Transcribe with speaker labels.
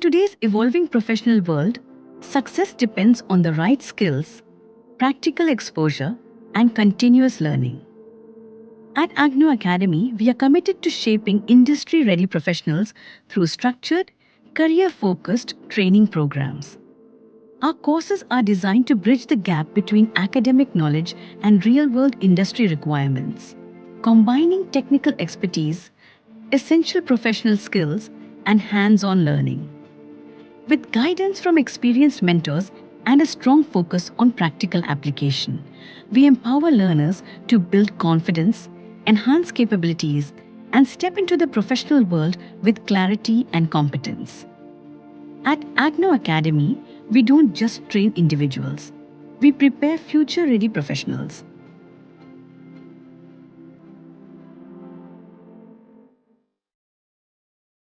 Speaker 1: today's evolving professional world, success depends on the right skills, practical exposure, and continuous learning. At AgnoAcademy, we are committed to shaping industry-ready professionals through structured, career-focused training programs. Our courses are designed to bridge the gap between academic knowledge and real-world industry requirements, combining technical expertise, essential professional skills, and hands-on learning. With guidance from experienced mentors and a strong focus on practical application, we empower learners to build confidence, enhance capabilities, and step into the professional world with clarity and competence. At Agno Academy, we don't just train individuals. We prepare future-ready professionals.